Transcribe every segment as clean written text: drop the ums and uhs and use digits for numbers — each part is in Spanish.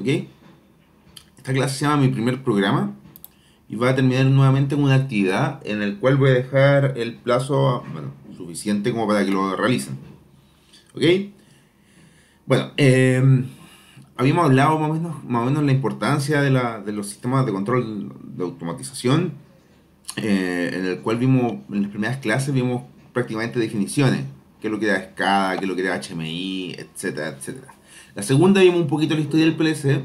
¿ok? Esta clase se llama Mi Primer Programa y va a terminar nuevamente con una actividad en el cual voy a dejar el plazo, bueno, suficiente como para que lo realicen, ¿ok? Bueno, habíamos hablado más o menos la importancia de los sistemas de control de automatización, en el cual vimos, en las primeras clases vimos prácticamente definiciones, qué es lo que era SCADA, qué es lo que era HMI, etcétera, etcétera. La segunda vimos un poquito la historia del PLC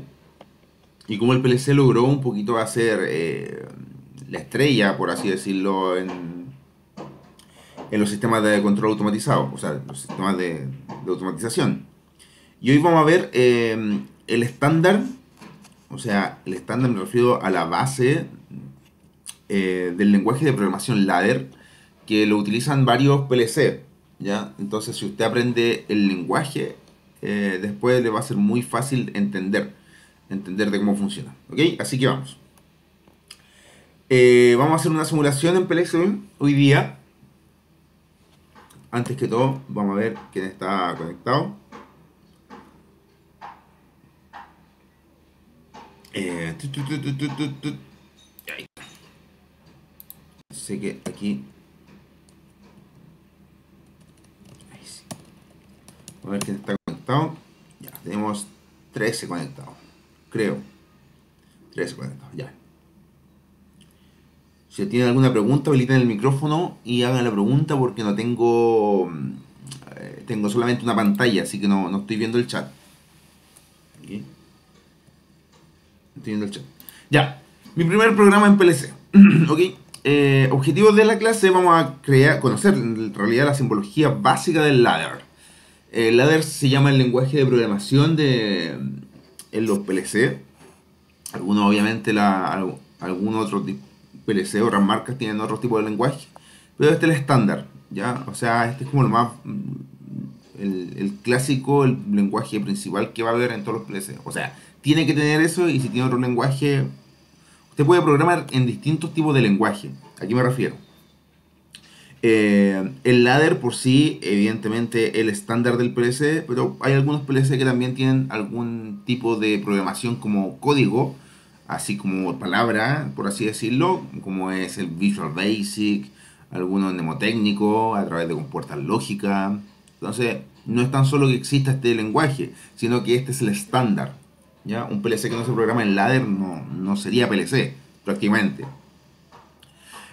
y cómo el PLC logró un poquito hacer la estrella, por así decirlo, en los sistemas de control automatizado, o sea, los sistemas de automatización. Y hoy vamos a ver el estándar, o sea, el estándar me refiero a la base del lenguaje de programación ladder, que lo utilizan varios PLC, ¿ya? Entonces, si usted aprende el lenguaje, después le va a ser muy fácil entender de cómo funciona, ¿ok? Así que vamos. Vamos a hacer una simulación en PLC hoy día. Antes que todo, vamos a ver quién está conectado. Sé que aquí. Ahí sí. Vamos a ver quién está conectado. Ya, tenemos 13 conectados. Creo. 13 conectados, ya. Si tienen alguna pregunta, habiliten el micrófono y hagan la pregunta porque no tengo. Tengo solamente una pantalla, así que no estoy viendo el chat. Aquí. No estoy viendo el chat. Ya. Mi primer programa en PLC. ¿Ok? Objetivos de la clase, vamos a conocer en realidad la simbología básica del ladder. El ladder se llama el lenguaje de programación en los PLC. Algunos obviamente algún otro PLC, otras marcas tienen otro tipo de lenguaje, pero este es el estándar, ¿ya? O sea, este es como lo más el clásico, el lenguaje principal que va a haber en todos los PLC. O sea, tiene que tener eso, y si tiene otro lenguaje, usted puede programar en distintos tipos de lenguaje. ¿A qué me refiero? El ladder por sí, evidentemente, el estándar del PLC, pero hay algunos PLC que también tienen algún tipo de programación como código, así como palabra, por así decirlo, como es el Visual Basic, algunos mnemotécnicos a través de compuertas lógicas. Entonces, no es tan solo que exista este lenguaje, sino que este es el estándar. ¿Ya? Un PLC que no se programa en ladder no sería PLC, prácticamente.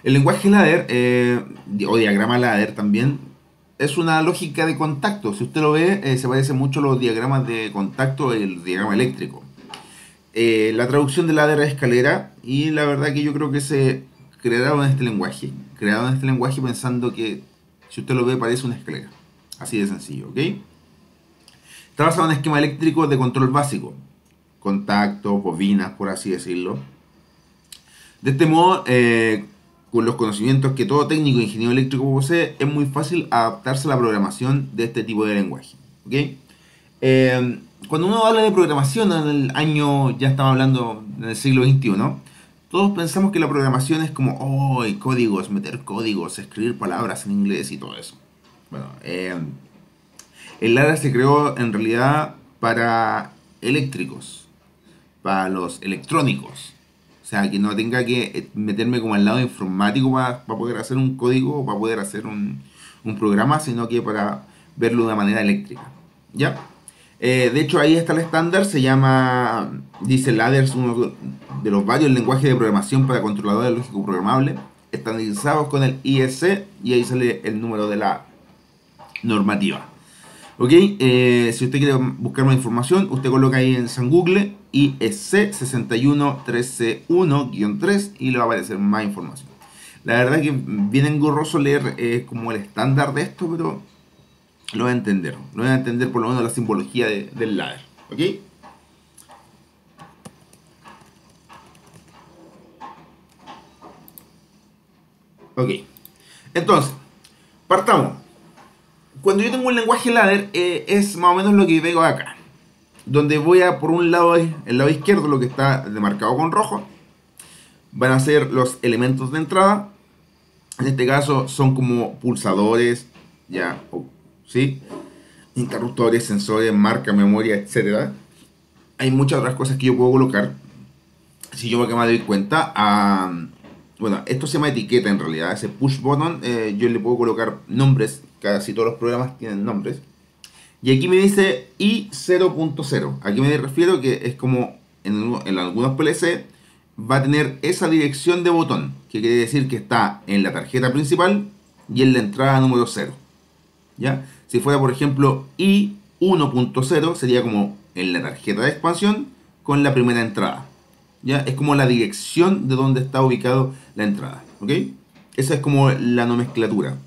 El lenguaje ladder, o diagrama ladder también, es una lógica de contacto. Si usted lo ve, se parece mucho a los diagramas de contacto, el diagrama eléctrico. La traducción de ladder es escalera, y la verdad que yo creo que se crearon este lenguaje. Crearon este lenguaje pensando que, si usted lo ve, parece una escalera. Así de sencillo, ¿ok? Está basado en un esquema eléctrico de control básico. Contactos, bobinas, por así decirlo. De este modo, con los conocimientos que todo técnico e ingeniero eléctrico posee, es muy fácil adaptarse a la programación de este tipo de lenguaje, ¿ok? Cuando uno habla de programación en el año, ya estamos hablando en el siglo XXI, todos pensamos que la programación es como, oh, códigos, meter códigos, escribir palabras en inglés y todo eso. Bueno, el ladder se creó en realidad para eléctricos, para los electrónicos. O sea, que no tenga que meterme como al lado informático para poder hacer un código o para poder hacer un programa, sino que para verlo de una manera eléctrica. ¿Ya? De hecho, ahí está el estándar, se llama, dice ladder, es uno de los varios lenguajes de programación para controladores lógicos programables, estandarizados con el IEC, y ahí sale el número de la normativa. Ok, si usted quiere buscar más información, usted coloca ahí en San Google IEC 613C1-3 y le va a aparecer más información. La verdad que viene engorroso leer como el estándar de esto, pero lo voy a entender. Lo voy a entender por lo menos la simbología del ladder. ¿Ok? Ok. Entonces, partamos. Cuando yo tengo un lenguaje ladder, es más o menos lo que veo acá. Donde voy a, por un lado, el lado izquierdo, lo que está demarcado con rojo, van a ser los elementos de entrada. En este caso son como pulsadores, ya, ¿sí? Interruptores, sensores, marca, memoria, etcétera. hay muchas otras cosas que yo puedo colocar. Si yo que me doy cuenta, bueno, esto se llama etiqueta en realidad, ese push button, yo le puedo colocar nombres, casi todos los programas tienen nombres. Y aquí me dice i0.0. ¿A qué me refiero? Que es como en algunos PLC va a tener esa dirección de botón, que quiere decir que está en la tarjeta principal y en la entrada número 0. ¿Ya? Si fuera, por ejemplo, i1.0, sería como en la tarjeta de expansión con la primera entrada. ¿Ya? Es como la dirección de donde está ubicado la entrada. ¿Ok? Esa es como la nomenclatura.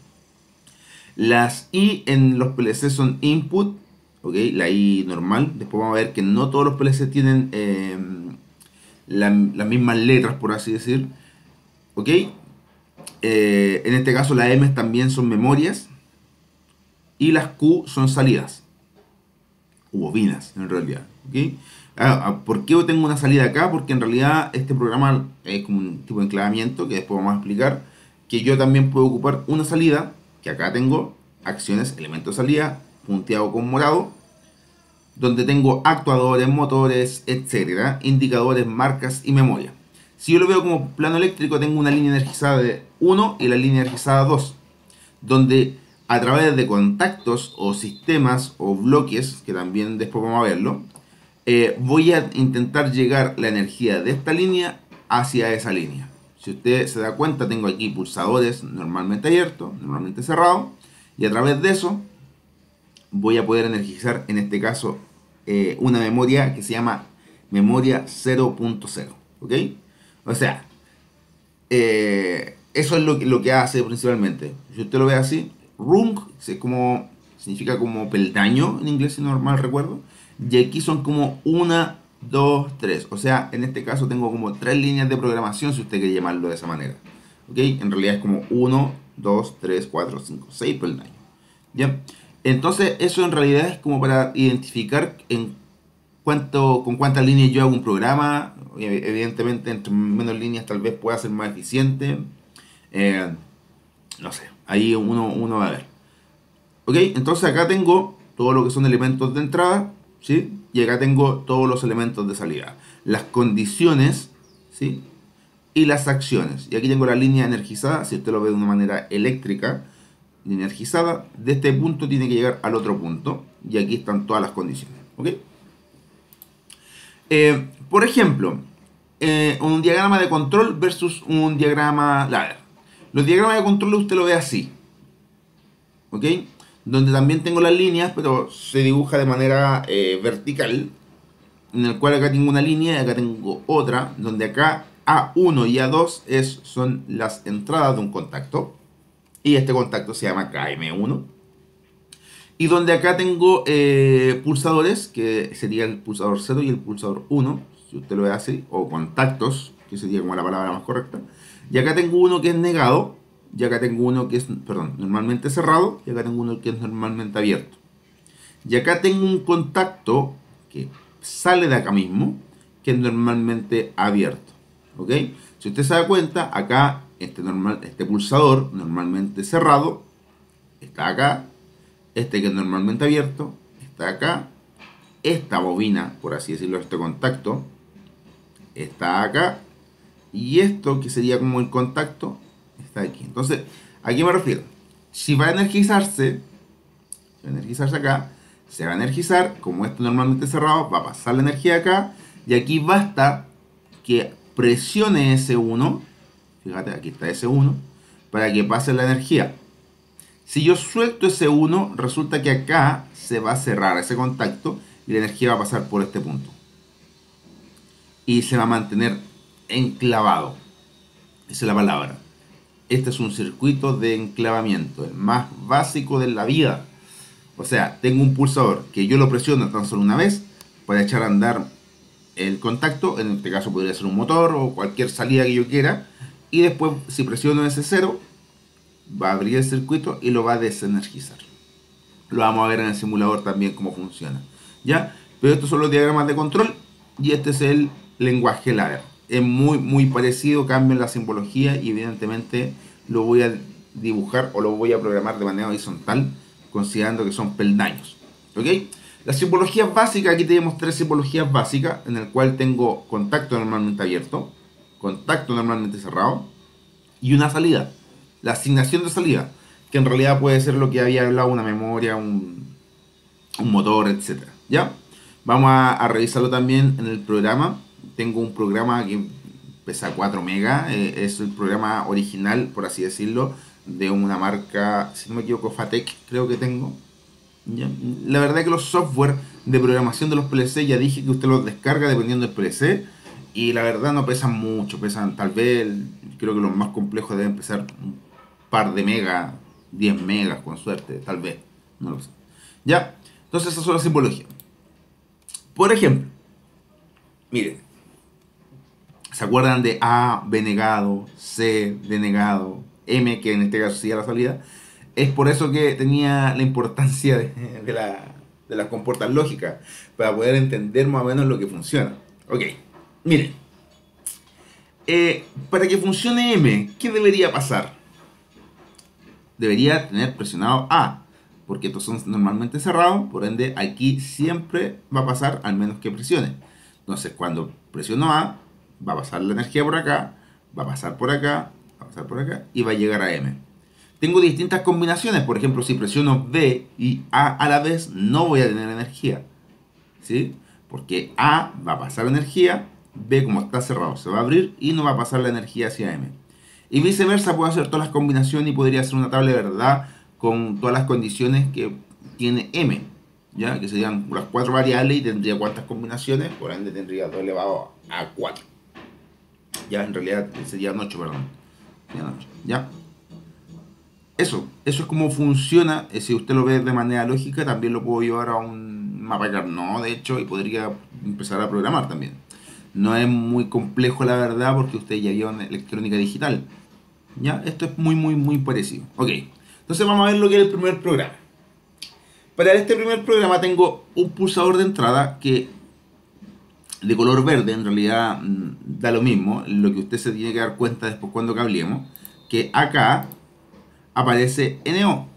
Las I en los PLC son input, ¿ok? La I normal. Después vamos a ver que no todos los PLC tienen las mismas letras, por así decir, ¿ok? En este caso las M también son memorias y las Q son salidas, u bobinas en realidad, ¿ok? ¿Por qué yo tengo una salida acá? Porque en realidad este programa es como un tipo de enclavamiento que después vamos a explicar, que yo también puedo ocupar una salida, que acá tengo acciones, elementos de salida, punteado con morado, donde tengo actuadores, motores, etcétera, indicadores, marcas y memoria. Si yo lo veo como plano eléctrico, tengo una línea energizada de 1 y la línea energizada 2, donde a través de contactos o sistemas o bloques, que también después vamos a verlo, voy a intentar llegar la energía de esta línea hacia esa línea. Si usted se da cuenta, tengo aquí pulsadores normalmente abiertos, normalmente cerrados, y a través de eso voy a poder energizar, en este caso, una memoria que se llama memoria 0.0, ¿ok? O sea, eso es lo que hace principalmente. Si usted lo ve así, rung es como, significa como peldaño en inglés, si no mal recuerdo, y aquí son como 1, 2, 3. O sea, en este caso tengo como 3 líneas de programación, si usted quiere llamarlo de esa manera. ¿Ok? En realidad es como 1, 2, 3, 4, 5, 6 peldaños. ¿Ya? Entonces, eso en realidad es como para identificar con cuántas líneas yo hago un programa. Evidentemente, entre menos líneas tal vez pueda ser más eficiente. Eh, no sé, ahí uno va a ver. ¿Ok? Entonces acá tengo todo lo que son elementos de entrada, ¿sí? Y acá tengo todos los elementos de salida. Las condiciones, ¿sí? Y las acciones. Y aquí tengo la línea energizada, si usted lo ve de una manera eléctrica, energizada, de este punto tiene que llegar al otro punto. Y aquí están todas las condiciones. ¿Ok? Por ejemplo, un diagrama de control versus un diagrama ladder. Los diagramas de control usted lo ve así. ¿Ok? Donde también tengo las líneas, pero se dibuja de manera vertical. En el cual acá tengo una línea y acá tengo otra. Donde acá A1 y A2 son las entradas de un contacto. Y este contacto se llama KM1. Y donde acá tengo pulsadores, que sería el pulsador 0 y el pulsador 1, si usted lo ve así, o contactos, que sería como la palabra más correcta. Y acá tengo uno que es negado, y acá tengo uno que es, perdón, normalmente cerrado, y acá tengo uno que es normalmente abierto. Y acá tengo un contacto que sale de acá mismo, que es normalmente abierto. ¿Ok? Si usted se da cuenta, acá este pulsador normalmente cerrado está acá. Este que es normalmente abierto está acá. Esta bobina, por así decirlo, este contacto está acá. Y esto, que sería como el contacto, está aquí. Entonces, ¿a qué me refiero? Si va a energizarse, acá, se va a energizar, como esto normalmente es cerrado, va a pasar la energía acá. Y aquí basta que presione S1, fíjate, aquí está S1, para que pase la energía. Si yo suelto ese 1, resulta que acá se va a cerrar ese contacto y la energía va a pasar por este punto. Y se va a mantener enclavado. Esa es la palabra. Este es un circuito de enclavamiento, el más básico de la vida. O sea, tengo un pulsador que yo lo presiono tan solo una vez para echar a andar el contacto. En este caso podría ser un motor o cualquier salida que yo quiera. Y después, si presiono ese 0, va a abrir el circuito y lo va a desenergizar. Lo vamos a ver en el simulador también cómo funciona. ¿Ya? Pero estos son los diagramas de control y este es el lenguaje ladder. Es muy parecido, cambia la simbología y evidentemente lo voy a dibujar o lo voy a programar de manera horizontal, considerando que son peldaños. ¿Ok? Las simbologías básicas, aquí tenemos 3 simbologías básicas, en el cual tengo contacto normalmente abierto, contacto normalmente cerrado y una salida. La asignación de salida, que en realidad puede ser lo que había hablado, una memoria, un motor, etcétera. ¿Ya? Vamos a revisarlo también en el programa. Tengo un programa que pesa 4 megas, es el programa original, por así decirlo, de una marca, si no me equivoco, Fatec, creo que tengo. ¿Ya? La verdad es que los software de programación de los PLC, ya dije que usted los descarga dependiendo del PLC, y la verdad no pesan mucho, pesan tal vez, creo que los más complejos deben pesar un par de megas, 10 megas con suerte, tal vez, no lo sé. ¿Ya? Entonces esas son las simbologías. Por ejemplo, miren, ¿se acuerdan de A, B negado, C, D negado, M, que en este caso sería la salida? Es por eso que tenía la importancia de las compuertas lógicas, para poder entender más o menos lo que funciona. Ok, miren, para que funcione M, ¿qué debería pasar? Debería tener presionado A, porque estos son normalmente cerrados, por ende aquí siempre va a pasar al menos que presione. Entonces cuando presiono A, va a pasar la energía por acá, va a pasar por acá, va a pasar por acá y va a llegar a M. Tengo distintas combinaciones, por ejemplo, si presiono B y A la vez, no voy a tener energía, ¿sí? Porque A va a pasar energía, B como está cerrado se va a abrir y no va a pasar la energía hacia M. Y viceversa, puedo hacer todas las combinaciones y podría hacer una tabla de verdad con todas las condiciones que tiene M, ¿ya? Que serían las 4 variables y tendría cuántas combinaciones, por ende tendría 2 elevado a 4. Ya, en realidad serían 8, perdón. Serían 8, ¿ya? Eso es como funciona. Si usted lo ve de manera lógica, también lo puedo llevar a un mapa no, de hecho, y podría empezar a programar también. No es muy complejo, la verdad, porque usted ya vio en electrónica digital. ¿Ya? Esto es muy parecido. Ok, entonces vamos a ver lo que es el primer programa. Para este primer programa tengo un pulsador de entrada que de color verde, en realidad da lo mismo. Lo que usted se tiene que dar cuenta después cuando cablemos, que acá aparece NO.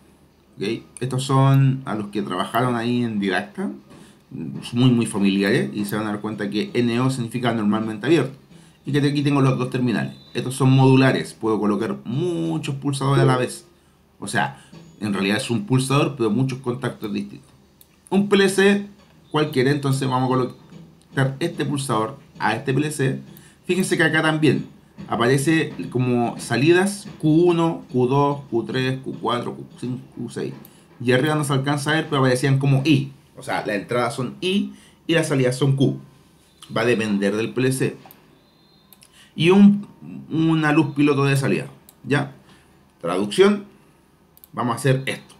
¿Okay? Estos son a los que trabajaron ahí en Didacta, muy familiares, y se van a dar cuenta que NO significa normalmente abierto. Y que aquí tengo los dos terminales. Estos son modulares, puedo colocar muchos pulsadores a la vez. O sea, en realidad es un pulsador, pero muchos contactos distintos. Un PLC cualquiera, entonces vamos a colocar este pulsador a este PLC. Fíjense que acá también aparece como salidas Q1, Q2, Q3, Q4, Q5, Q6. Y arriba no se alcanza a ver, pero aparecían como I. O sea, las entradas son I y las salidas son Q. Va a depender del PLC. Y una luz piloto de salida. ¿Ya? Traducción. Vamos a hacer esto.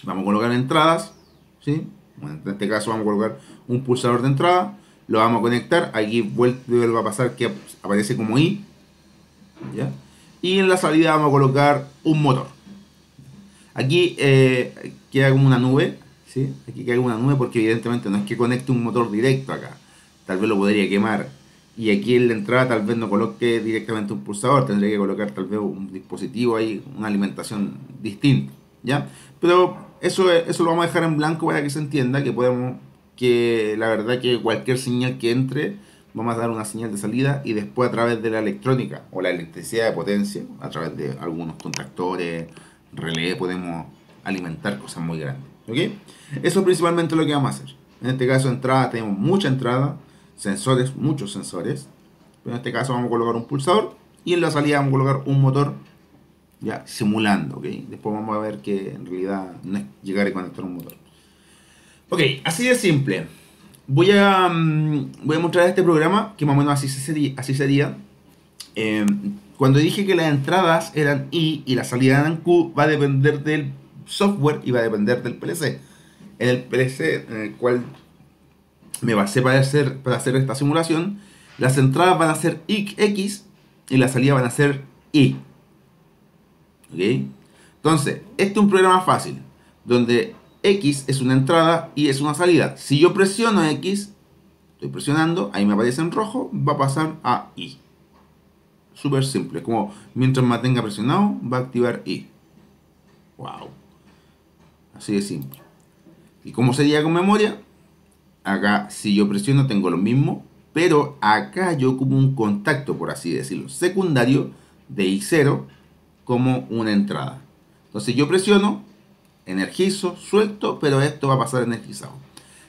Vamos a colocar entradas. ¿Sí? Bueno, en este caso vamos a colocar un pulsador de entrada. Lo vamos a conectar. Aquí vuelve a pasar que aparece como I. ¿Ya? Y en la salida vamos a colocar un motor. Aquí queda como una nube. ¿Sí? Aquí queda como una nube porque evidentemente no es que conecte un motor directo acá. Tal vez lo podría quemar. Y aquí en la entrada tal vez no coloque directamente un pulsador. Tendría que colocar tal vez un dispositivo ahí, una alimentación distinta. ¿Ya? Pero eso lo vamos a dejar en blanco para que se entienda que la verdad que cualquier señal que entre, vamos a dar una señal de salida y después a través de la electrónica o la electricidad de potencia, a través de algunos contactores, relé, podemos alimentar cosas muy grandes. ¿Ok? Eso es principalmente lo que vamos a hacer. En este caso, entrada, tenemos mucha entrada, sensores, muchos sensores. Pero en este caso vamos a colocar un pulsador y en la salida vamos a colocar un motor, ya simulando, ¿ok? Después vamos a ver que en realidad no es llegar y conectar un motor. Ok, así de simple. Voy a mostrar este programa, que más o menos así sería. Eh, Cuando dije que las entradas eran I y las salidas eran Q, va a depender del software y va a depender del PLC. En el PLC en el cual me basé para hacer esta simulación, las entradas van a ser X y las salidas van a ser Y. ¿Ok? Entonces, este es un programa fácil, donde X es una entrada y es una salida. Si yo presiono X, estoy presionando, ahí me aparece en rojo, va a pasar a Y. Súper simple, como mientras mantenga presionado, va a activar Y. Wow. Así de simple. ¿Y cómo sería con memoria? Acá, si yo presiono, tengo lo mismo, pero acá yo ocupo un contacto, por así decirlo, secundario de I0 como una entrada. Entonces yo presiono, energizo, suelto, pero esto va a pasar energizado.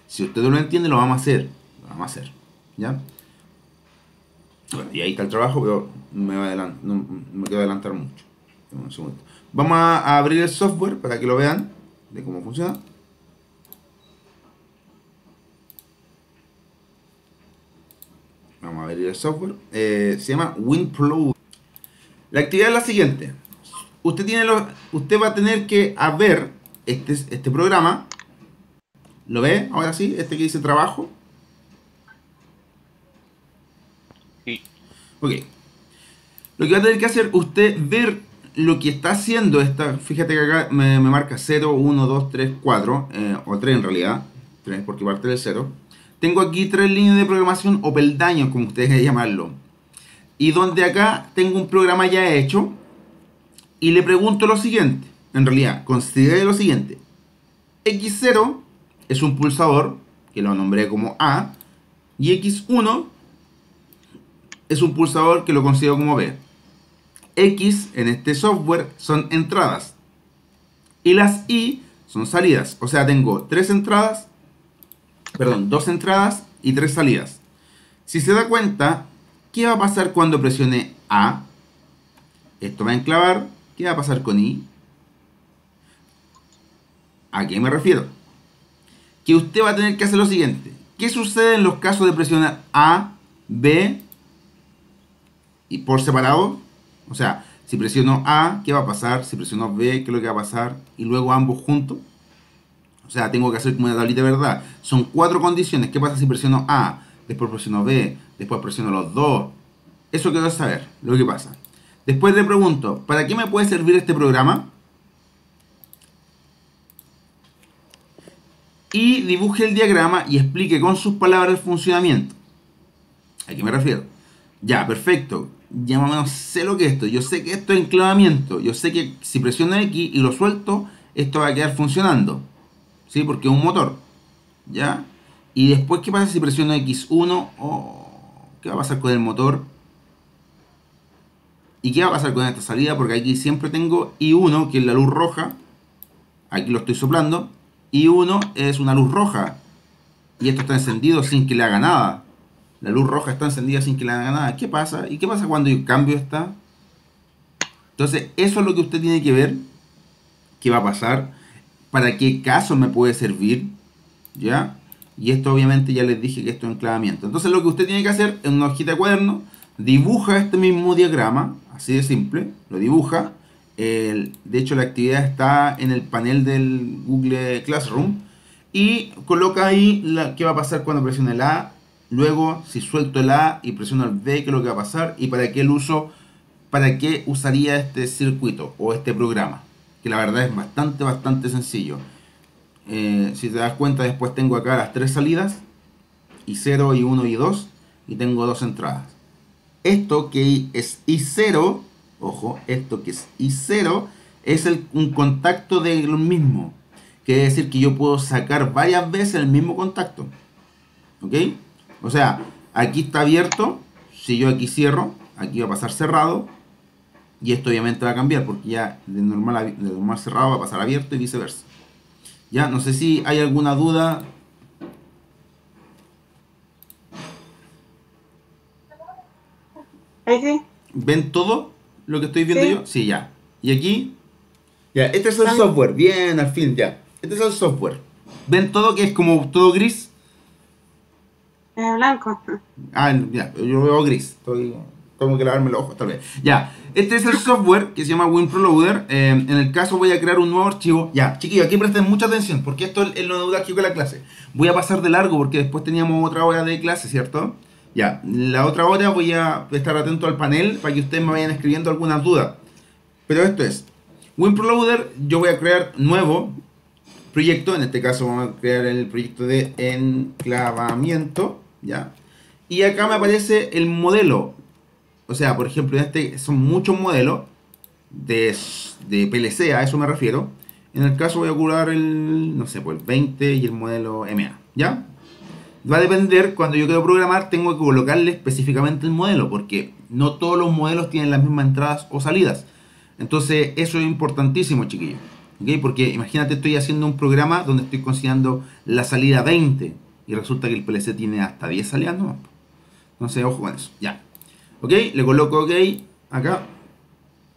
Si usted no lo entiende, lo vamos a hacer. Lo vamos a hacer. ¿Ya? Bueno, y ahí está el trabajo, pero no me quiero adelantar mucho. Un segundo. Vamos a abrir el software para que lo vean de cómo funciona. Vamos a abrir el software. Se llama WinPro. La actividad es la siguiente. Usted va a tener que ver este programa. ¿Lo ve? Ahora sí, este que dice trabajo. Sí. Ok. Lo que va a tener que hacer usted ver lo que está haciendo esta. Fíjate que acá me marca 0, 1, 2, 3, 4. O 3 en realidad. 3 porque parte del 0. Tengo aquí 3 líneas de programación o peldaños, como ustedes quieran llamarlo. Y donde acá tengo un programa ya hecho. Y le pregunto lo siguiente. En realidad, considere lo siguiente. X0 es un pulsador, que lo nombré como A. Y X1 es un pulsador que lo considero como B. X en este software son entradas. Y las Y son salidas. O sea, tengo 2 entradas y 3 salidas. Si se da cuenta, ¿qué va a pasar cuando presione A? Esto va a enclavar. ¿Qué va a pasar con I? ¿A qué me refiero? Que usted va a tener que hacer lo siguiente. ¿Qué sucede en los casos de presionar A, B y por separado? O sea, si presiono A, ¿qué va a pasar? Si presiono B, ¿qué es lo que va a pasar? Y luego ambos juntos. O sea, tengo que hacer como una tablita de verdad. Son 4 condiciones. ¿Qué pasa si presiono A, después presiono B, después presiono los dos? Eso quiero saber, lo que pasa. Después le pregunto, ¿para qué me puede servir este programa? Y dibuje el diagrama y explique con sus palabras el funcionamiento. ¿A qué me refiero? Ya, perfecto. Ya más o menos sé lo que es esto. Yo sé que esto es enclavamiento. Yo sé que si presiono X y lo suelto, esto va a quedar funcionando. ¿Sí? Porque es un motor. ¿Ya? Y después, ¿qué pasa si presiono X1? Oh, ¿qué va a pasar con el motor? ¿Y qué va a pasar con esta salida? Porque aquí siempre tengo I1, que es la luz roja. Aquí lo estoy soplando. I1 es una luz roja. Y esto está encendido sin que le haga nada. La luz roja está encendida sin que le haga nada. ¿Qué pasa? ¿Y qué pasa cuando yo cambio esta? Entonces, eso es lo que usted tiene que ver. ¿Qué va a pasar? ¿Para qué caso me puede servir? ¿Ya? Y esto obviamente ya les dije que esto es enclavamiento. Entonces lo que usted tiene que hacer en una hojita de cuaderno, dibuja este mismo diagrama, así de simple, lo dibuja. De hecho la actividad está en el panel del Google Classroom. Y coloca ahí qué va a pasar cuando presione el A. Luego, si suelto el A y presiono el B, qué es lo que va a pasar. Y para qué usaría este circuito o este programa. Que la verdad es bastante sencillo. Si te das cuenta, después tengo acá las 3 salidas, I0, I1 y I2, y tengo 2 entradas. Esto que es I0, ojo, esto que es I0 es un contacto de lo mismo. Quiere decir que yo puedo sacar varias veces el mismo contacto. ¿Ok? O sea, aquí está abierto, si yo aquí cierro, aquí va a pasar cerrado, y esto obviamente va a cambiar, porque ya de normal cerrado va a pasar abierto y viceversa. Ya, no sé si hay alguna duda. Ahí sí. ¿Ven todo lo que estoy viendo Sí. yo? Sí, ya. ¿Y aquí? Ya, este es el También. software. Bien, al fin, ya. Este es el software. ¿Ven todo que es como todo gris? Blanco. Ah, ya, yo veo gris. Tengo que lavarme los ojos, tal vez. Ya, este es el software que se llama WinProLoader. En el caso voy a crear un nuevo archivo. Ya, chiquillos, aquí presten mucha atención porque esto es lo neurálgico de la clase. Voy a pasar de largo porque después teníamos otra hora de clase, ¿cierto? Ya, la otra hora voy a estar atento al panel para que ustedes me vayan escribiendo algunas dudas. Pero esto es WinProLoader. Yo voy a crear nuevo proyecto. En este caso vamos a crear el proyecto de enclavamiento. ¿Ya? Y acá me aparece el modelo. O sea, por ejemplo, son muchos modelos de PLC, a eso me refiero. En el caso voy a colocar el, no sé, pues el 20 y el modelo MA, ¿ya? Va a depender, cuando yo quiero programar, tengo que colocarle específicamente el modelo, porque no todos los modelos tienen las mismas entradas o salidas. Entonces, eso es importantísimo, chiquillos. ¿Ok? Porque imagínate, estoy haciendo un programa donde estoy considerando la salida 20 y resulta que el PLC tiene hasta 10 salidas, ¿no? Entonces, ojo con eso. Ya. ¿Ok? Le coloco OK acá.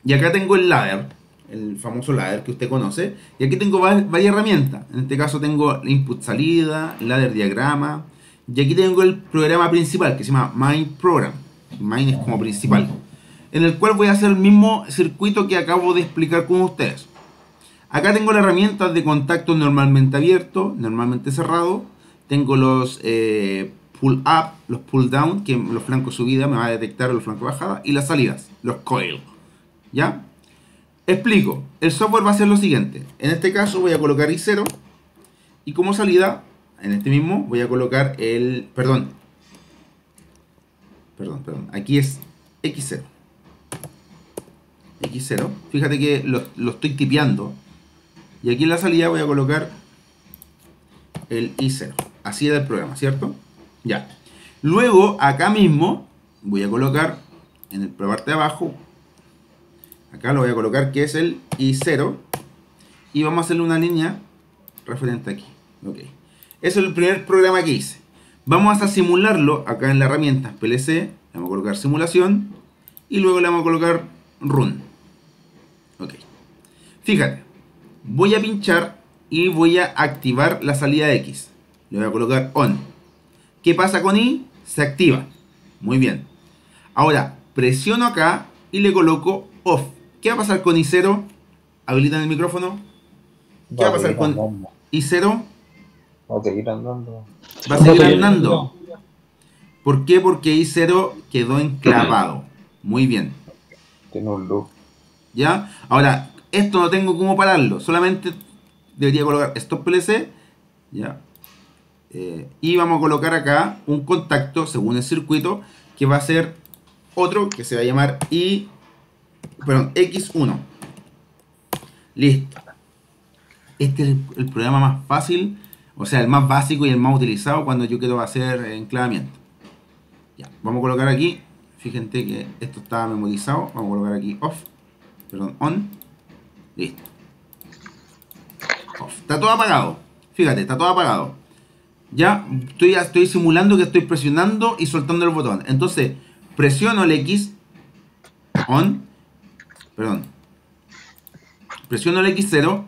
Y acá tengo el ladder, el famoso ladder que usted conoce. Y aquí tengo varias herramientas. En este caso tengo input salida, ladder diagrama. Y aquí tengo el programa principal que se llama Main Program. Main es como principal. En el cual voy a hacer el mismo circuito que acabo de explicar con ustedes. Acá tengo las herramientas de contacto normalmente abierto, normalmente cerrado. Tengo los pull up, los pull down, que los flancos subida me va a detectar los flancos bajada. Y las salidas, los coil. ¿Ya? Explico. El software va a hacer lo siguiente. En este caso voy a colocar I0. Y como salida, en este mismo, voy a colocar el... Perdón. Aquí es X0. X0. Fíjate que lo estoy tipeando. Y aquí en la salida voy a colocar el I0. Así era el programa, ¿cierto? Ya. Luego, acá mismo, voy a colocar en la parte de abajo. Acá lo voy a colocar que es el I0. Y vamos a hacerle una línea referente aquí. Ok. Eso es el primer programa que hice. Vamos a simularlo acá en la herramienta PLC. Le vamos a colocar simulación. Y luego le vamos a colocar run. Ok. Fíjate. Voy a pinchar y voy a activar la salida X. Le voy a colocar on. ¿Qué pasa con I? Se activa. Muy bien. Ahora presiono acá y le coloco off. ¿Qué va a pasar con I0? Habilitan el micrófono. ¿Qué va a pasar con I0? Va a seguir andando. Va a seguir andando. ¿Por qué? Porque I0 quedó enclavado. Muy bien. Tiene un loop. ¿Ya? Ahora, esto no tengo cómo pararlo. Solamente debería colocar stop PLC. ¿Ya? Y vamos a colocar acá un contacto según el circuito que va a ser otro que se va a llamar X1. Listo. Este es el programa más fácil, o sea, el más básico y el más utilizado cuando yo quiero hacer enclavamiento. Ya, vamos a colocar aquí. Fíjense que esto está memorizado. Vamos a colocar aquí on. Listo. Off. Está todo apagado. Fíjate, está todo apagado. Ya estoy simulando que estoy presionando y soltando el botón. Entonces, presiono el X presiono el X0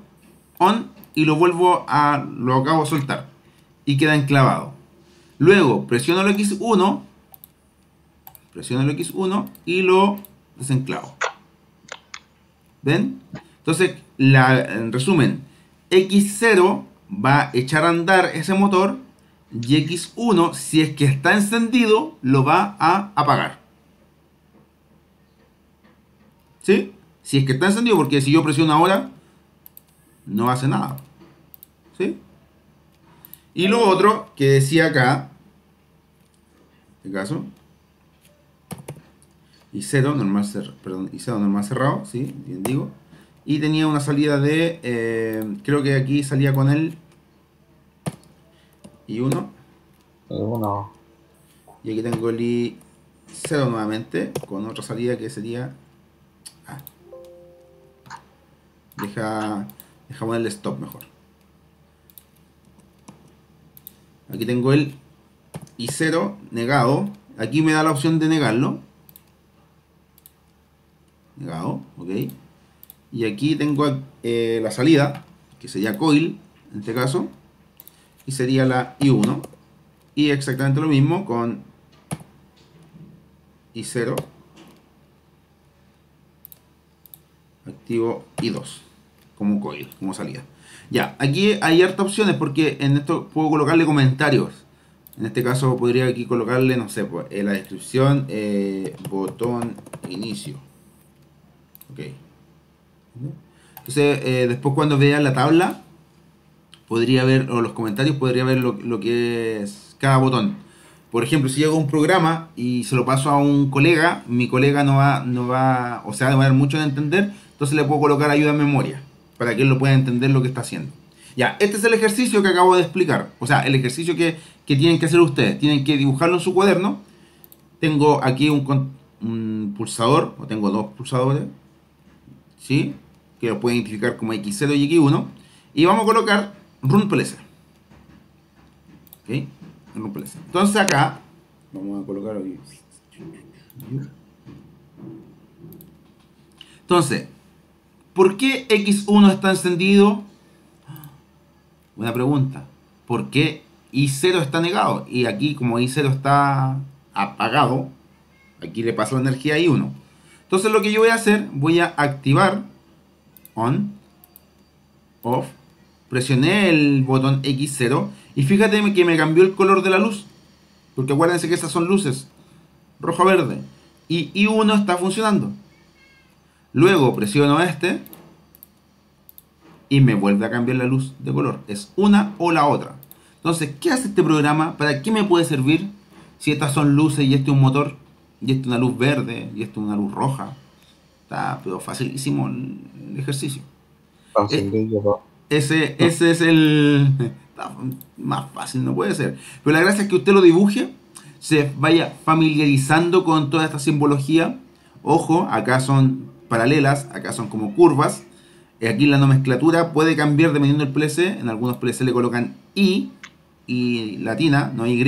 on y lo acabo de soltar y queda enclavado. Luego presiono el X1 y lo desenclavo. ¿Ven? Entonces, en resumen, X0 va a echar a andar ese motor y X1, si es que está encendido, lo va a apagar. ¿Sí? Si es que está encendido, porque si yo presiono ahora, no hace nada. ¿Sí? Y lo otro que decía acá, en este caso, I0 normal cerrado, ¿sí? Bien digo. Y tenía una salida de, creo que aquí salía con el I1. Y aquí tengo el I0 nuevamente, con otra salida que sería... Deja ponerle stop mejor. Aquí tengo el I0 negado. Aquí me da la opción de negarlo. Negado, ok. Y aquí tengo la salida, que sería coil, en este caso. Y sería la I1. Y exactamente lo mismo con I0. Activo I2. Como coil, como salida. Ya, aquí hay hartas opciones porque en esto puedo colocarle comentarios. En este caso podría aquí colocarle, no sé, pues, en la descripción, botón inicio. Ok. Entonces, después cuando vea la tabla, podría ver, o los comentarios, podría ver lo que es cada botón. Por ejemplo, si yo hago un programa y se lo paso a un colega, mi colega no va, o sea, va a demorar mucho en entender, entonces le puedo colocar ayuda en memoria, para que él lo pueda entender lo que está haciendo. Ya, este es el ejercicio que acabo de explicar. O sea, el ejercicio que tienen que hacer ustedes. Tienen que dibujarlo en su cuaderno. Tengo aquí un pulsador, o tengo dos pulsadores, ¿sí? Que lo pueden identificar como X0 y X1. Y vamos a colocar Run PLC. ¿Ok? Run PLC. Entonces acá, vamos a colocar aquí. Entonces, ¿por qué X1 está encendido? Buena pregunta. ¿Por qué I0 está negado? Y aquí, como I0 está apagado, aquí le paso la energía a I1. Entonces lo que yo voy a hacer, voy a activar on, off, presioné el botón X0 y fíjate que me cambió el color de la luz, porque acuérdense que esas son luces rojo-verde, y I1 está funcionando. Luego presiono este y me vuelve a cambiar la luz de color. Es una o la otra. Entonces, ¿qué hace este programa? ¿Para qué me puede servir? Si estas son luces y este es un motor, y este es una luz verde, y este es una luz roja. Está pero facilísimo el ejercicio. Ese es el... Está más fácil, no puede ser. Pero la gracia es que usted lo dibuje, se vaya familiarizando con toda esta simbología. Ojo, acá son paralelas, acá son como curvas. Aquí la nomenclatura puede cambiar dependiendo del PLC. En algunos PLC le colocan I latina, no Y.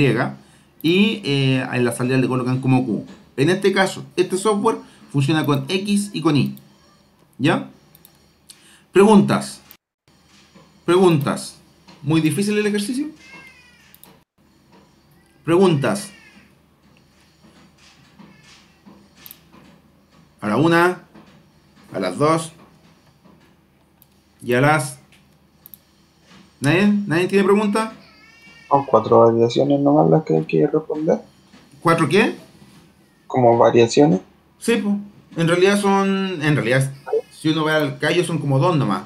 Y en la salida le colocan como Q. En este caso, este software funciona con X y con Y. ¿Ya? Preguntas. Preguntas. ¿Muy difícil el ejercicio? Preguntas. A la 1, a las 2 y a las... ¿Nadie? ¿Nadie tiene pregunta? Son 4 variaciones nomás las que hay que responder. ¿4 qué? Como variaciones. Sí, pues. En realidad, si uno ve al callo, son como 2 nomás.